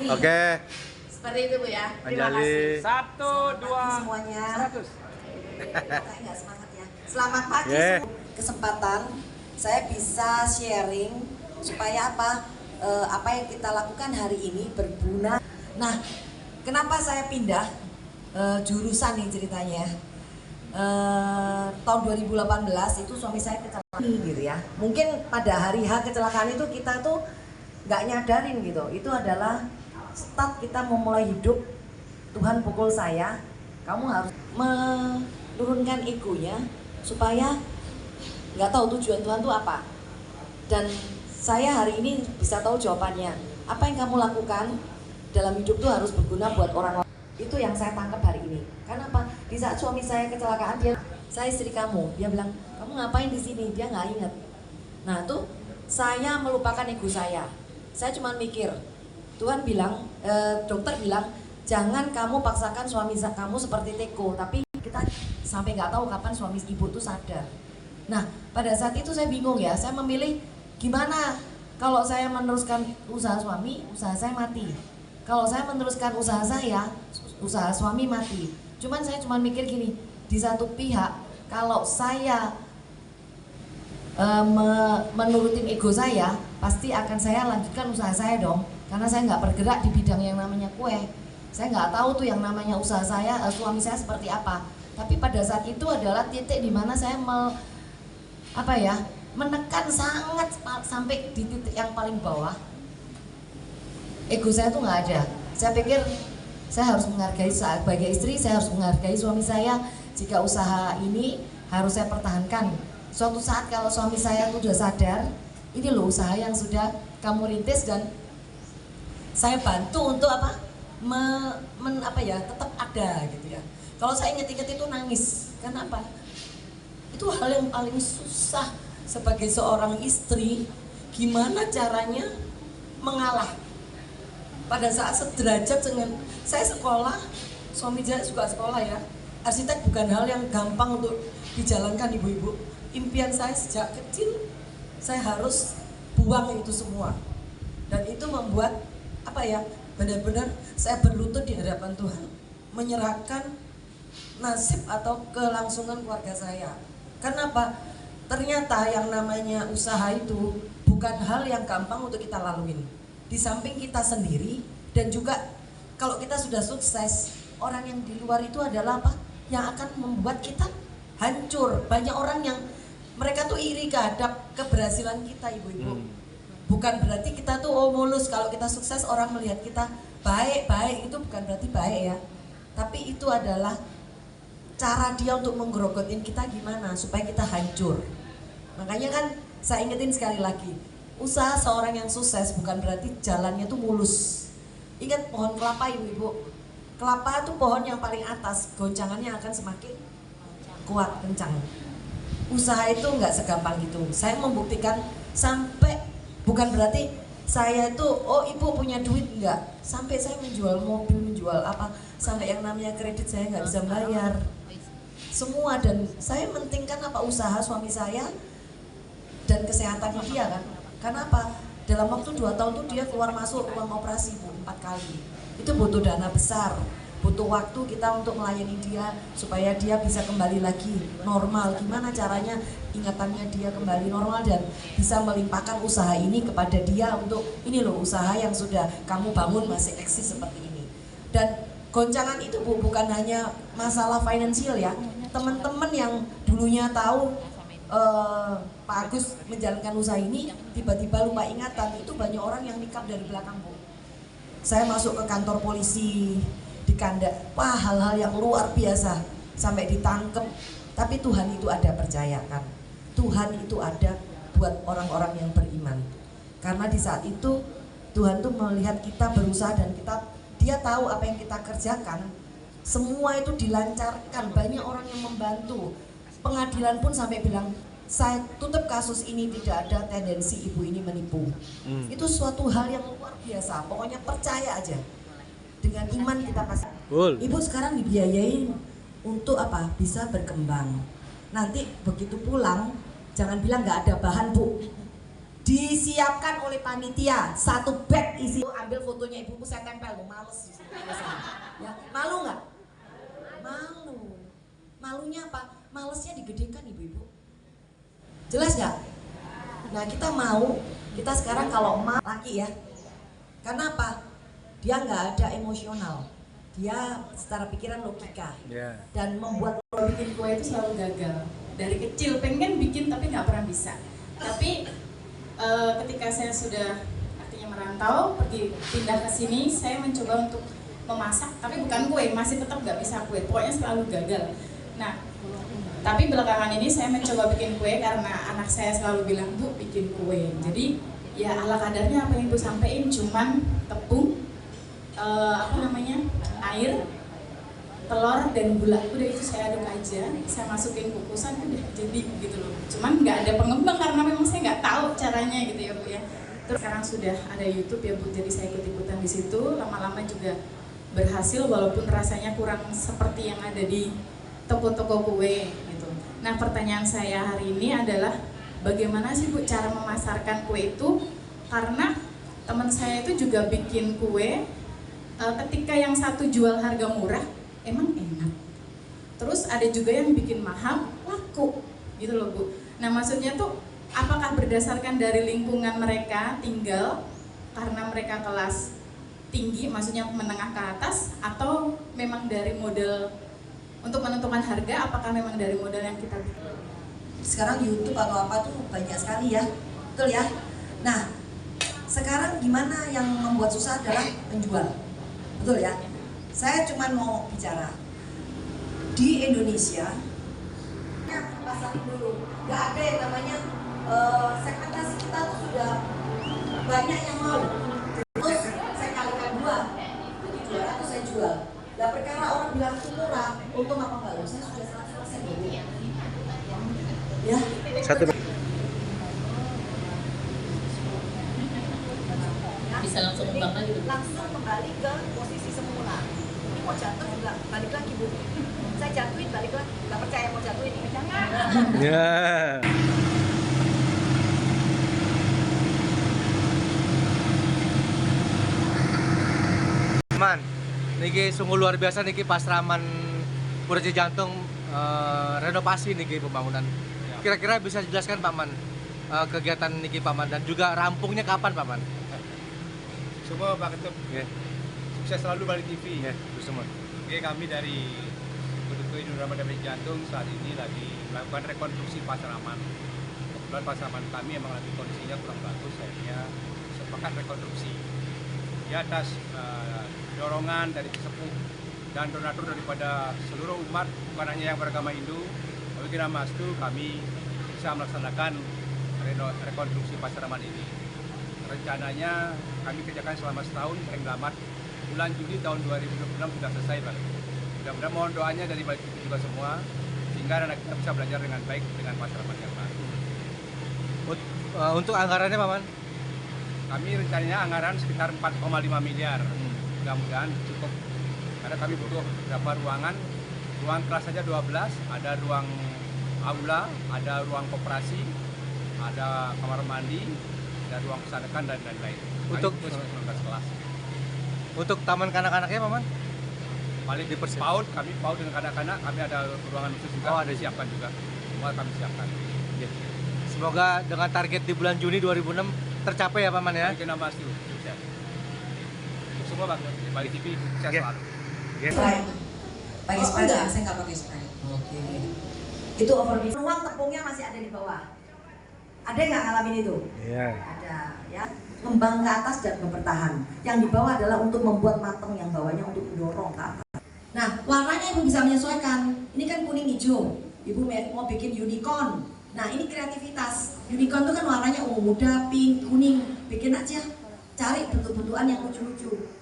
Oke. Seperti itu Bu ya. Terima Anjali. kasih. 1, 2, semuanya. 100. Kayak nggak semangat ya. Selamat pagi. Yeah. Kesempatan saya bisa sharing supaya apa yang kita lakukan hari ini berguna. Nah, kenapa saya pindah jurusan nih ceritanya? Tahun 2018 itu suami saya kecelakaan gitu ya. Mungkin pada hari H kecelakaan itu kita tuh nggak nyadarin gitu. Itu adalah start kita memulai hidup. Tuhan pukul saya, kamu harus menurunkan egonya supaya nggak tahu tujuan Tuhan itu apa. Dan saya hari ini bisa tahu jawabannya. Apa yang kamu lakukan dalam hidup itu harus berguna buat orang lain. Itu yang saya tangkap hari ini. Karena apa? Di saat suami saya kecelakaan, saya istri kamu, dia bilang, kamu ngapain di sini? Dia nggak ingat. Nah tuh saya melupakan ego saya. Saya cuma mikir, Tuhan bilang, dokter bilang, jangan kamu paksakan suami kamu seperti Teko, tapi kita sampai nggak tahu kapan suami ibu itu sadar. Nah pada saat itu saya bingung ya, saya memilih gimana kalau saya meneruskan usaha suami, usaha saya mati. Kalau saya meneruskan usaha saya, usaha suami mati. Cuman saya cuma mikir gini, di satu pihak kalau saya menurutin ego saya, pasti akan saya lanjutkan usaha saya dong. Karena saya nggak bergerak di bidang yang namanya kue. Saya nggak tahu tuh yang namanya usaha saya, suami saya seperti apa. Tapi pada saat itu adalah titik di mana saya menekan sangat sampai di titik yang paling bawah. Ego saya tuh nggak ada. Saya pikir saya harus menghargai sebagai istri, saya harus menghargai suami saya. Jika usaha ini harus saya pertahankan. Suatu saat kalau suami saya tuh udah sadar, ini loh usaha yang sudah kamu rintis dan saya bantu untuk tetap ada gitu ya. Kalau saya inget-inget itu nangis. Kenapa? Itu hal yang paling susah sebagai seorang istri. Gimana caranya mengalah? Pada saat sederajat dengan saya sekolah, suami saya juga sekolah ya. Arsitek bukan hal yang gampang untuk dijalankan ibu-ibu. Impian saya sejak kecil, saya harus buang itu semua. Dan itu membuat benar-benar saya berlutut di hadapan Tuhan, menyerahkan nasib atau kelangsungan keluarga saya. Kenapa? Ternyata yang namanya usaha itu bukan hal yang gampang untuk kita laluin. Di samping kita sendiri dan juga kalau kita sudah sukses, orang yang di luar itu adalah yang akan membuat kita hancur. Banyak orang yang mereka tuh iri kehadap keberhasilan kita, ibu-ibu. Bukan berarti kita tuh mulus, kalau kita sukses orang melihat kita baik itu bukan berarti baik ya. Tapi itu adalah cara dia untuk menggerogotin kita gimana supaya kita hancur. Makanya kan saya ingetin sekali lagi, usaha seorang yang sukses bukan berarti jalannya tuh mulus. Ingat pohon kelapa ibu-ibu, kelapa itu pohon yang paling atas, goncangannya akan semakin kuat, kencang. Usaha itu nggak segampang gitu. Saya membuktikan sampai bukan berarti saya itu ibu punya duit enggak, sampai saya menjual mobil, menjual sampai yang namanya kredit saya nggak bisa bayar semua. Dan saya mentingkan usaha suami saya dan kesehatan dia kan. Karena dalam waktu 2 tahun tuh dia keluar masuk ruang operasi 4 kali. Itu butuh dana besar, butuh waktu kita untuk melayani dia supaya dia bisa kembali lagi normal. Gimana caranya ingatannya dia kembali normal dan bisa melimpahkan usaha ini kepada dia untuk ini loh usaha yang sudah kamu bangun masih eksis seperti ini. Dan goncangan itu bukan hanya masalah finansial ya. Teman-teman yang dulunya tahu Pak Agus menjalankan usaha ini tiba-tiba lupa ingatan, itu banyak orang yang nikap dari belakang Bu. Saya masuk ke kantor polisi di Kandak, hal-hal yang luar biasa sampai ditangkep. Tapi Tuhan itu ada, percayakan. Tuhan itu ada buat orang-orang yang beriman. Karena di saat itu Tuhan tuh melihat kita berusaha dan dia tahu apa yang kita kerjakan. Semua itu dilancarkan, banyak orang yang membantu. Pengadilan pun sampai bilang, saya tutup kasus ini, tidak ada tendensi ibu ini menipu. Itu suatu hal yang luar biasa. Pokoknya percaya aja. Dengan iman kita pasti. Ibu sekarang dibiayain untuk bisa berkembang. Nanti begitu pulang, jangan bilang nggak ada bahan Bu. disiapkan oleh panitia satu bag isi. Ambil fotonya ibuku, saya tempel, males di sini. Ya, malu nggak? Malu. Malunya apa? Malesnya digedekan ibu-ibu. Jelas nggak? Nah kita mau, kita sekarang kalau laki ya, karena apa? Dia nggak ada emosional, dia secara pikiran logika, dan membuat Bikin kue itu selalu gagal. Dari kecil pengen bikin tapi nggak pernah bisa. Tapi ketika saya sudah artinya merantau, pergi pindah ke sini, saya mencoba untuk memasak, tapi bukan kue, masih tetap nggak bisa kue. Pokoknya selalu gagal. Nah, tapi belakangan ini saya mencoba bikin kue karena anak saya selalu bilang, Bu, bikin kue. Jadi ya ala kadarnya apa yang Ibu sampein, cuman tepung, air, telur dan gula. Udah itu saya aduk aja, saya masukin kukusan, udah jadi gitu loh. Cuman nggak ada pengembang karena memang saya nggak tahu caranya gitu ya Bu ya. Terus sekarang sudah ada YouTube ya Bu, jadi saya ikut-ikutan di situ. Lama-lama juga berhasil walaupun rasanya kurang seperti yang ada di toko-toko kue gitu. Nah pertanyaan saya hari ini adalah bagaimana sih Bu cara memasarkan kue itu, karena teman saya itu juga bikin kue, ketika yang satu jual harga murah emang enak, terus ada juga yang bikin mahal laku gitu loh Bu. Nah maksudnya tuh apakah berdasarkan dari lingkungan mereka tinggal karena mereka kelas tinggi, maksudnya menengah ke atas, atau memang dari model untuk menentukan harga, apakah memang dari modal yang kita bikin? Sekarang YouTube atau apa tuh banyak sekali ya, betul ya. Nah sekarang gimana yang membuat susah adalah penjual, betul ya. Saya cuma mau bicara di Indonesia, pasarin dulu, nggak ada yang namanya segmentasi kita tuh sudah banyak yang mau. Terus saya kalikan 2, jadi 200 saya jual. Nah perkara orang bilang itu murah, untung apa enggak loh, saya sudah 100% dulu. Ya. Satu. Bisa langsung kembang lagi. Langsung kembali ke posisi semula. Ini mau jatuh juga balik lagi Bu. Saya jatuhin balik lagi. Nggak percaya mau jatuhin ini, jangan. Ya. Man, niki sungguh luar biasa niki Pasraman Pura Cijantung renovasi niki pembangunan. Kira-kira bisa dijelaskan Pak Man kegiatan niki Pak Man, dan juga rampungnya kapan Pak Man? Semua Pak Ketum, sukses selalu Bali TV. Semua. Oke, kami dari Kuduku Indra Madani Jantung saat ini lagi melakukan rekonstruksi Pasraman. Kebetulan Pasraman kami emang lagi kondisinya kurang bagus, akhirnya sepakat rekonstruksi. Di atas dorongan dari sesepuh dan donatur daripada seluruh umat, bukan hanya yang beragama Hindu, tapi kira Mastu, kami bisa melaksanakan rekonstruksi Pasraman ini. Rencananya kami kerjakan selama setahun, paling lambat bulan Juli tahun 2026 sudah selesai Pak. Mudah-mudahan mohon doanya dari Bali TV juga semua, sehingga anak kita bisa belajar dengan baik dengan Pasraman yang baru. Untuk anggarannya Pak Man? Kami rencananya anggaran sekitar 4,5 miliar. Mudah-mudahan cukup, karena kami butuh beberapa ruangan. Ruang kelas saja 12, ada ruang aula, ada ruang koperasi, ada kamar mandi, ada ruang pesantren dan lain-lain. Untuk 19 kelas. Untuk taman kanak-kanaknya Pak Man? Paling di PAUD, kami PAUD dengan kanak-kanak, kami ada ruangan khusus juga. Oh, ada siapkan juga. Semua kami siapkan. Semoga dengan target di bulan Juni 2006 tercapai ya Pak Man ya. Kena Mas dulu. Sukses. Untuk semua Bang, di Bali TV sukses selalu. Spray. Pakai spray enggak? Saya nggak pakai spray. Oke. Itu overview. Ruang tepungnya masih ada di bawah. Ada nggak ngalamin itu? Iya. Ada ya. Ngembang ke atas dan bertahan. Yang di bawah adalah untuk membuat matang, yang bawahnya untuk mendorong ke atas. Nah, warnanya Ibu bisa menyesuaikan. Ini kan kuning hijau. Ibu mau bikin unicorn. Nah, ini kreativitas. Unicorn itu kan warnanya ungu muda, pink, kuning. Bikin aja. Cari bentuk-bentukan yang lucu-lucu.